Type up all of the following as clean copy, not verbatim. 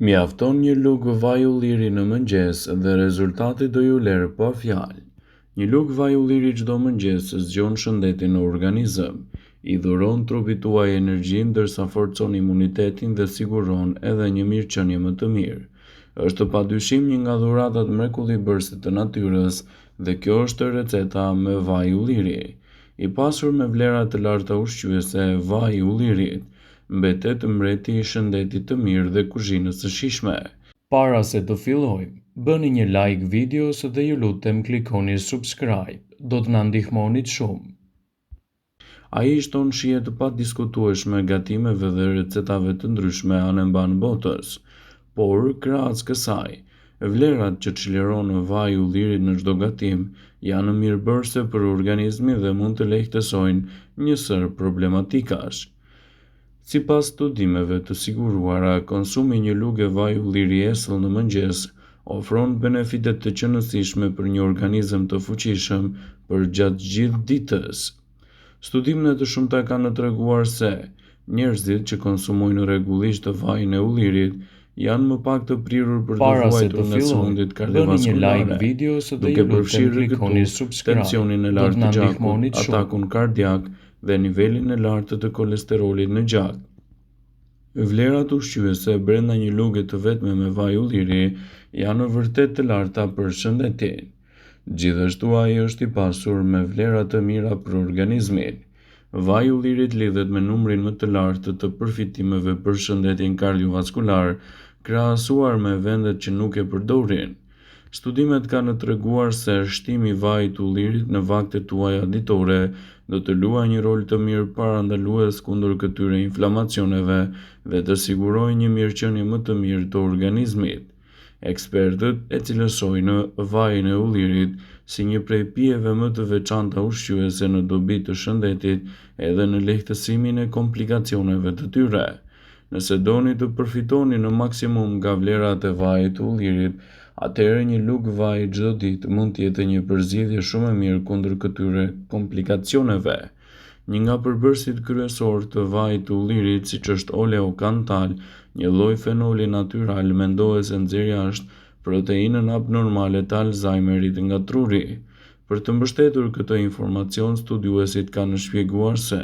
Mjafton një lugë vaj ulliri në mëngjes dhe rezultati do ju lerë pa fjalë. Një lugë vaj ulliri çdo mëngjes zgjon shëndetin në organizëm, i dhuron trupit tuaj energji ndërsa forcon imunitetin dhe siguron edhe një mirëqenie më të mirë. Është padyshim një nga dhuratat mrekullibërëse të natyrës dhe kjo është receta me vaj ulliri. I pasur me vlera të larta ushqyese, vaj i ullirit mbetet mbreti i shëndetit të mirë dhe kuzhinës së shijshme. Para se të fillojmë, bëni një like videos dhe ju lutem klikoni subscribe, do të na ndihmonit shumë. Ai shton shije të padiskutueshme gatimeve dhe recetave të ndryshme anë mban botës, por krahas kësaj, vlerat që çliron vaji i ullirit në çdo gatim janë mirëbërëse për organizmin dhe mund të lehtësojnë një sër problematikash. Sipas studimeve të siguruara, konsumi një lugë vaj ulliri esëll në mëngjes ofron benefite të qëndrueshme për një organizëm të fuqishëm për gjatë gjithë ditës. Studime të shumta kanë treguar se njerëzit që konsumojnë rregullisht vajin e ullirit janë më pak të prirur për të ruajtur nga sëmundjet kardiovaskulare, duke përfshirë këtu tensionin e lartë të gjakut, atakun kardiak dhe nivelin e lartë të kolesterolit në gjak. Vlerat ushqyese brenda një lugë të vetme me vaj ulliri janë vërtet të larta për shëndetin. Gjithashtu ai është i pasur me vlera të mira për organizmin. Vaji i ullirit lidhet me numrin më të lartë të përfitimeve për shëndetin kardiovaskular, krahasuar me vendet që nuk e përdorin. Studimet kanë treguar se shtimi i vajit të ullirit në vaktet tuaja ditore do të luajë një rol të mirë parandalues kundër këtyre inflamacioneve dhe të sigurojë një mirëqenie më të mirë të organizmit. Ekspertët e cilësojnë vajin e ullirit si një prej pijeve më të veçanta ushqyese në dobi të shëndetit edhe në lehtësimin e komplikacioneve të tyre. Nëse doni të përfitoni në maksimum nga vlerat e vajit të ullirit, atëherë një lugë vaj çdo ditë mund të jetë një përzgjedhje shumë e mirë kundër këtyre komplikacioneve. Një nga përbërësit kryesor të vajit të ullirit, siç është oleokantal, një lloj fenoli natyral, mendohet se nxjerr jashtë proteinën abnormale të Alzheimerit nga truri. Për të mbështetur këtë informacion, studiuesit kanë shpjeguar se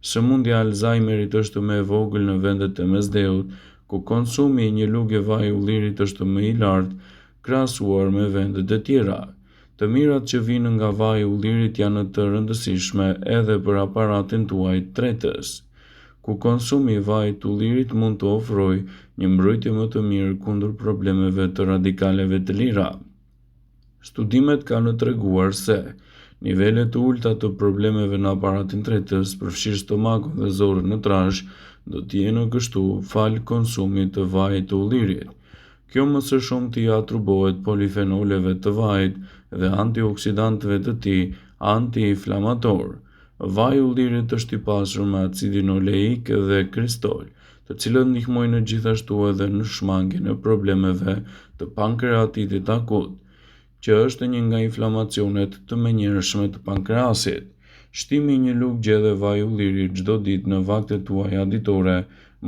sëmundja e Alzheimerit është më e vogël në vendet e mesdheut, ku konsumi i një lugë vaji ullirit është më i lartë krahasuar me vendet e tjera. Të mirat që vijnë nga vaji i ullirit janë të rëndësishme edhe për aparatin tuaj tretës, ku konsumi i vajit të ullirit mund të ofrojë një mbrojtje më të mirë kundër problemeve të radikaleve të lira. Studimet kanë treguar se nivelet të ulta të problemeve në aparatin tretës, përfshirë stomakun dhe zorën në trash, do të jenë kështu fal konsumit të vajit të ullirit. Kjo më së shumti ja atribuohet polifenoleve të vajit dhe antioksidantëve të tij anti-inflamator. Vaji i ullirit është i pasur me acidin oleik dhe kristol, të cilët ndihmojnë gjithashtu edhe në shmangjen e problemeve të pankreatitit akut, që është një nga inflamacionet të menjëhershme të pankreasit. Shtimi i një lugë gjelle vaj ulliri çdo ditë në vaktet tuaja ditore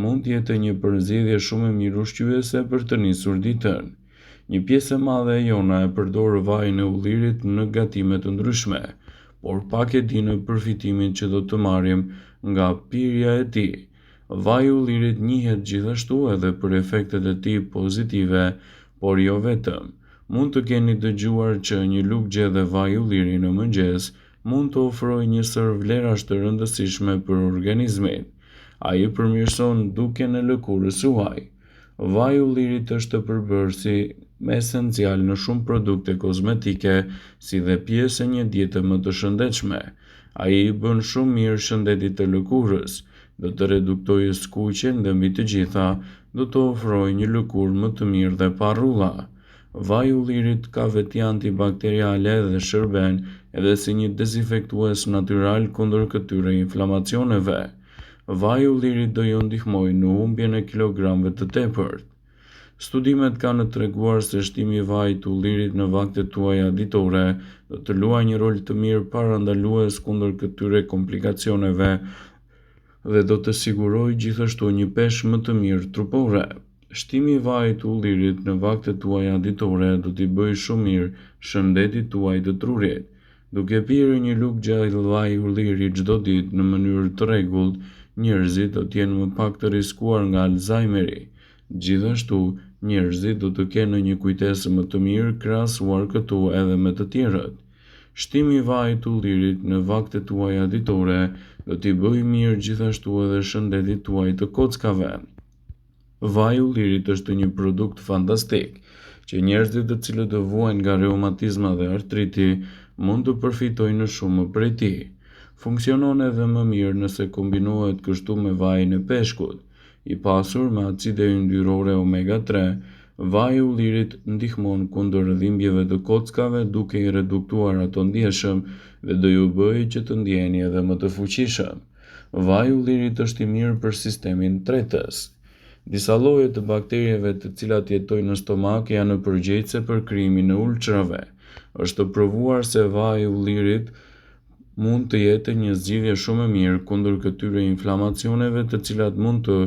mund të jetë një përzgjedhje shumë e mirë ushqyese për të nisur ditën. Një pjesë e madhe e jona e përdor vajin e ullirit në gatime të ndryshme, por pak e dinë përfitimin që do të marrim nga pirja e tij. Vaji i ullirit njihet gjithashtu edhe për efektet e tij pozitive, por jo vetëm. Mund të keni dëgjuar që një lugë gjelle vaj ulliri në mëngjes mund të ofrojë një sër vlerash të rëndësishme për organizmin. Ai përmirëson dukjen e lëkurës suaj. Vaji i ullirit është përbërësi esencial në shumë produkte kozmetike, si dhe pjesë e një diete më të shëndetshme. Ai i bën shumë mirë shëndetit të lëkurës, do të reduktojë skuqjen dhe mbi të gjitha do të ofrojë një lëkurë më të mirë dhe pa rrulla. Vaji i ullirit ka veti antibakteriale dhe shërben edhe si një dezinfektues natyral kundër këtyre inflamacioneve. Vaji i ullirit do ju ndihmojë në humbjen e kilogramëve të tepërt. Studimet kanë treguar se shtimi i vajit të ullirit në vaktet tuaja ditore do të luajë një rol të mirë parandalues kundër këtyre komplikacioneve dhe do të sigurojë gjithashtu një peshë më të mirë trupore. Shtimi i vajit të ullirit në vaktet tuaja ditore do t'i bëjë shumë mirë shëndetit tuaj të trurit. Duke pirë një lugë gjallë vaj ulliri çdo ditë në mënyrë të rregullt, njerëzit do të jenë më pak të rrezikuar nga Alzheimeri. Gjithashtu, njerëzit do të kenë një kujtesë më të mirë krahasuar këtu edhe me të tjerët. Shtimi i vajit të ullirit në vaktet tuaja ditore do t'i bëjë mirë gjithashtu edhe shëndetit tuaj të kockave. Vaji i ullirit është një produkt fantastik që njerëzit të cilët të vuajnë nga reumatizma dhe artriti mund të përfitojnë shumë prej tij. Funksionon edhe më mirë nëse kombinohet kështu me vajin e peshkut, i pasur me acide yndyrore omega 3. Vaji i ullirit ndihmon kundër dhimbjeve të kockave duke i reduktuar ato ndjeshëm dhe do ju bëjë që të ndjeni edhe më të fuqishëm. Vaji i ullirit është i mirë për sistemin tretës. Disa lloje të bakterieve të cilat jetojnë në stomak janë përgjegjëse për krijimin e ulçrave. Është provuar se vaji i ullirit mund të jetë një zgjidhje shumë e mirë kundër këtyre inflamacioneve të cilat mund të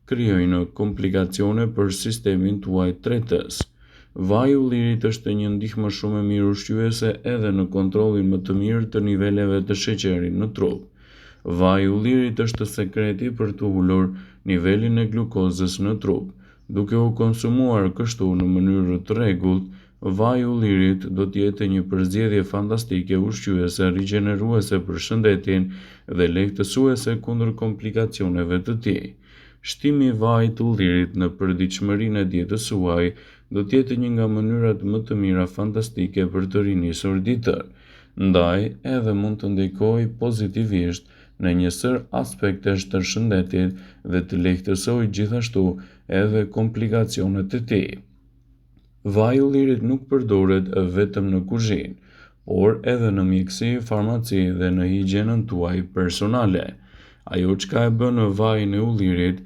krijojnë komplikacione për sistemin tuaj tretës. Vaji i ullirit është një ndihmë shumë e mirë ushqyese edhe në kontrollin më të mirë të niveleve të sheqerit në trup. Vaji i ullirit është sekreti për të ulur nivelin e glukozës në trup. Duke u konsumuar kështu në mënyrë të rregullt, vaji i ullirit do të jetë një përzgjedhje fantastike ushqyese, rigjeneruese për shëndetin dhe lehtësuese kundër komplikacioneve të tij. Shtimi i vajit të ullirit në përditshmërinë e dietës suaj do të jetë një nga mënyrat më të mira fantastike për të rinisur ditën. Ndaj, edhe mund të ndikojë pozitivisht në një sër aspektesh të shëndetit dhe të lehtësojë gjithashtu edhe komplikacionet e tij. Vaji i ullirit nuk përdoret vetëm në kuzhinë, por edhe në mjekësi, farmaci dhe në higjienën tuaj personale. Ajo çka e bën vajin e ullirit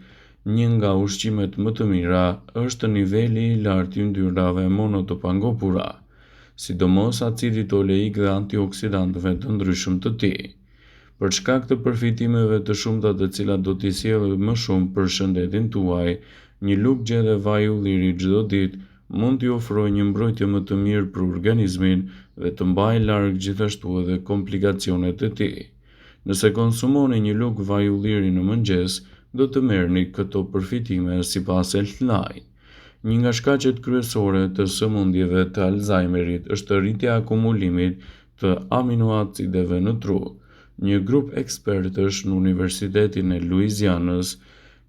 një nga ushqimet më të mira është niveli i lartë i yndyrave mono të pangopura, sidomos acidit oleik dhe antioksidantëve të ndryshëm të tij. Për shkak të përfitimeve të shumta të cilat do t'i sjellë më shumë për shëndetin tuaj, një lugë gjedhe vaji i ullirit çdo ditë mund t'i ofrojë një mbrojtje më të mirë për organizmin dhe të mbajë larg gjithashtu edhe komplikacionet e tij. Nëse konsumoni një lugë vaj ulliri në mëngjes, do të merrni këto përfitime sipas Healthline. Një nga shkaqet kryesore të sëmundjeve të Alzheimerit është rritja e akumulimit të aminoacideve në tru. Një grup ekspertësh në Universitetin e Louisianës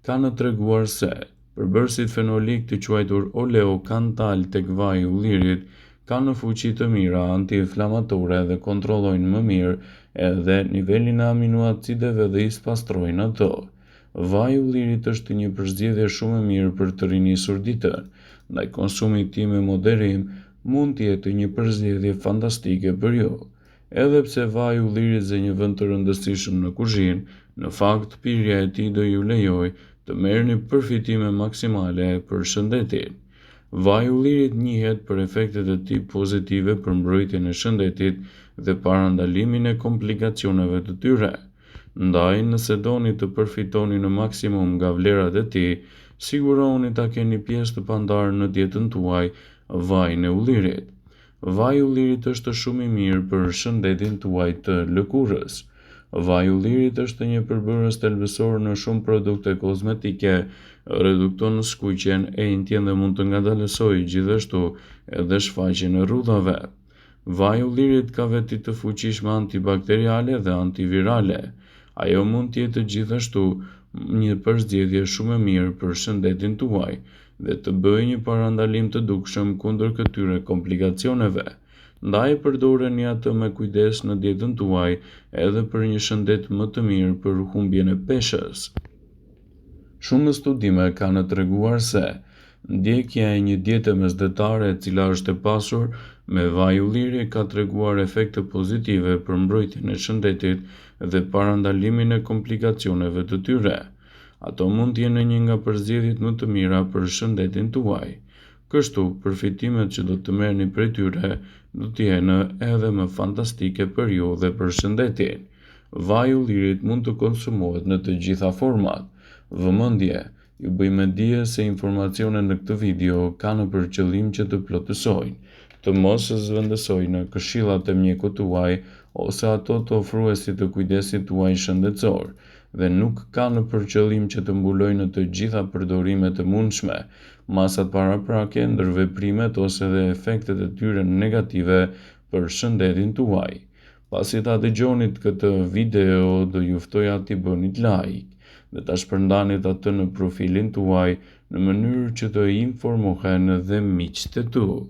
kanë treguar se përbërësit fenolik të quajtur oleokantal tek vaji i ullirit kanë fuqi të mira antiinflamatore dhe kontrollojnë më mirë edhe nivelin e aminoacideve dhe i pastrojnë ato. Vaji i ullirit është një përzgjedhje shumë e mirë për të rinisur ditën, ndaj konsumi i tij me moderim mund të jetë një përzgjedhje fantastike për ju. Edhe pse vaji i ullirit zë një vend të rëndësishëm në kuzhinë, në fakt pirja e tij do ju lejojë të merrni përfitime maksimale për shëndetin. Vaji i ullirit njihet për efektet e tij pozitive për mbrojtjen e shëndetit dhe parandalimin e komplikacioneve të tyre. Ndaj, nëse doni të përfitoni në maksimum nga vlerat e tij, sigurohuni ta keni pjesë të pandarë në dietën tuaj vajin e ullirit. Vaji i ullirit është shumë i mirë për shëndetin tuaj të lëkurës. Vaji i ullirit është një përbërës thelbësor në shumë produkte kozmetike, redukton skuqjen e intjen dhe mund të ngadalësojë gjithashtu edhe shfaqjen e rrudhave. Vaji i ullirit ka veti të fuqishme antibakteriale dhe antivirale. Ajo mund të jetë gjithashtu një përzgjedhje shumë e mirë për shëndetin tuaj dhe të bëjë një parandalim të dukshëm kundër këtyre komplikacioneve. Ndaj përdoreni atë me kujdes në dietën tuaj edhe për një shëndet më të mirë për humbjen e peshës. Shumë studime kanë treguar se ndjekja e një diete mesdhetare e cila është e pasur me vaj ulliri ka treguar efekte pozitive për mbrojtjen e shëndetit dhe parandalimin e komplikacioneve të tyre. Ato mund të jenë një nga përzgjedhjet më të mira për shëndetin tuaj. Kështu, përfitimet që do të merrni prej tyre do të jenë edhe më fantastike për ju dhe për shëndetin. Vaji i ullirit mund të konsumohet në të gjitha format. Vëmendje, Ju bëjmë dije se informacionet në këtë video kanë për qëllim që të plotësojnë, të mos zvendësojnë këshillat e mjekut tuaj ose ato të ofruesit të kujdesit tuaj shëndetësor, dhe nuk kanë për qëllim që të mbulojnë të gjitha përdorimet e mundshme, masat paraprake, ndërveprimet ose dhe efektet e tyre negative për shëndetin tuaj. Pasi ta dëgjonit këtë video, do ju ftoja t'i bënit like dhe ta shpërndanit atë në profilin tuaj në mënyrë që të informohen dhe miqtë e tu.